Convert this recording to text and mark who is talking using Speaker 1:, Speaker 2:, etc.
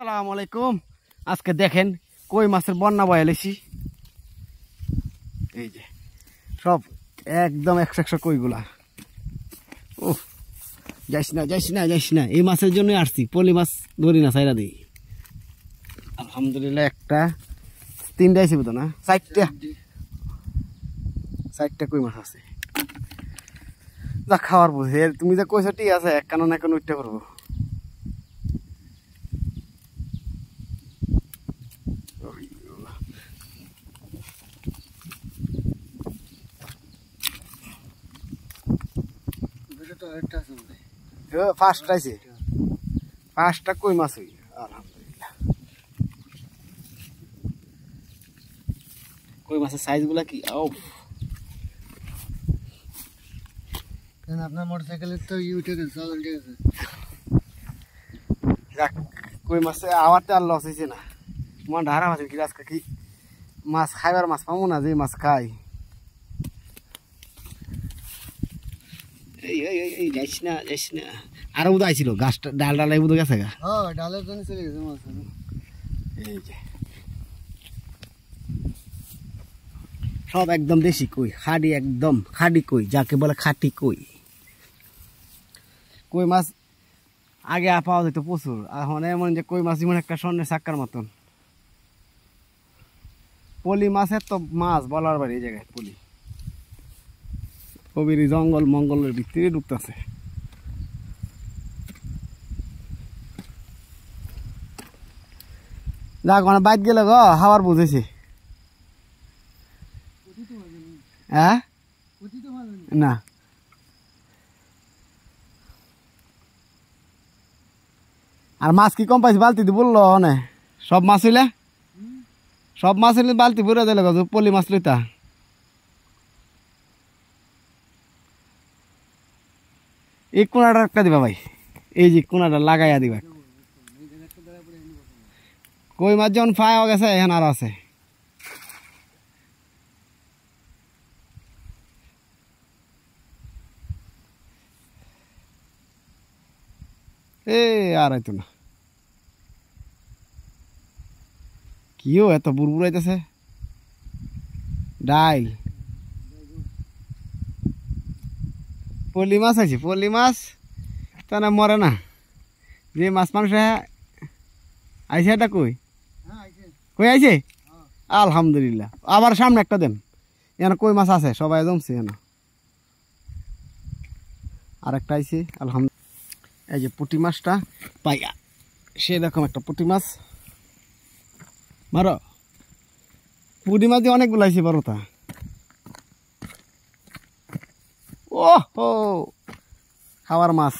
Speaker 1: আসসালামু আলাইকুম। আজকে দেখেন কই মাছের বন্যা বয়ে লেছি। এই যে সব একদম 100 কইগুলা। ও যাইস না, এই মাছের জন্য আসছি। পলি মাছ ধরি না, সাইরা দিই। আলহামদুলিল্লাহ একটা 3টা আইসি বুঝো না, 4টা কই মাছ আছে। যা খাওয়ার বুঝে তুমি যে কইছো ঠিক আছে, এক কারণ এখন উঠতে পারবো। পাঁচটা কই মাছ হই আলহামদুলিল্লাহ। কই মাছের সাইজ গুলা কি
Speaker 2: আপনার মোটরসাইকেলের তো উঠে গেছে।
Speaker 1: কই মাছে আওয়াতে আর লস হয়েছে না। মন ধারা মাছের কি আজকে কি মাছ খাইবার মাছ পাবো না, যে মাছ খাই। এই যাইস না আরো উদয় আইছিল গাছটা ডাল বুধ গেছে গা।
Speaker 2: ডালের জন্য চলে গেছে মাছ।
Speaker 1: এই যে সব একদম দেশি কই, খাডি, একদম খাডি কই, যাকে বলে খাটি কই। কই মাছ আগে পাওয়া যেত প্রচুর, এখন এমন যে কই মাছ যেমন একটা স্বর্ণের চাক্কার মতন। পলি মাছের তো মাছ বলার বাড়ি। এই জায়গায় পলি কবির জঙ্গল মঙ্গলের ভিতরে ঢুকতেছে। যাক মানে বাইক গেলে গো হাওয়ার বুঝেছি। হ্যাঁ না আর মাছ কি কম পাইছি বালতি দিয়ে বললো অনে সব মাছ হইলে বালতি ভরে দিলে পলি মাছ লইতা। এই কোনাটা একটা দিবা ভাই, এই যে কোনাটা লাগাইয়া দিবা। কই মাছ যখন ফায়া গেছে এখন আর আছে। আর হয়তো না কিও এত বুড়বুড়াইতেছে। ডাইল পলি মাছ আছে, পলি মাছ তা না মরে না। যে মাছ মাংস আইছে এটা কই আইছে আলহামদুলিল্লাহ। আবার সামনে একটা দেন, এখানে কই মাছ আছে সবাই জমছে এখানে। আর একটা আইছে আলহামদুলিল্লাহ। এই যে পুঁটি মাছটা পাইয়া সেরকম একটা পুঁটি মাছ মারো। পুঁটি মাছ দিয়ে অনেকগুলো আইছে বারোটা। ও হো খাওয়ার মাছ।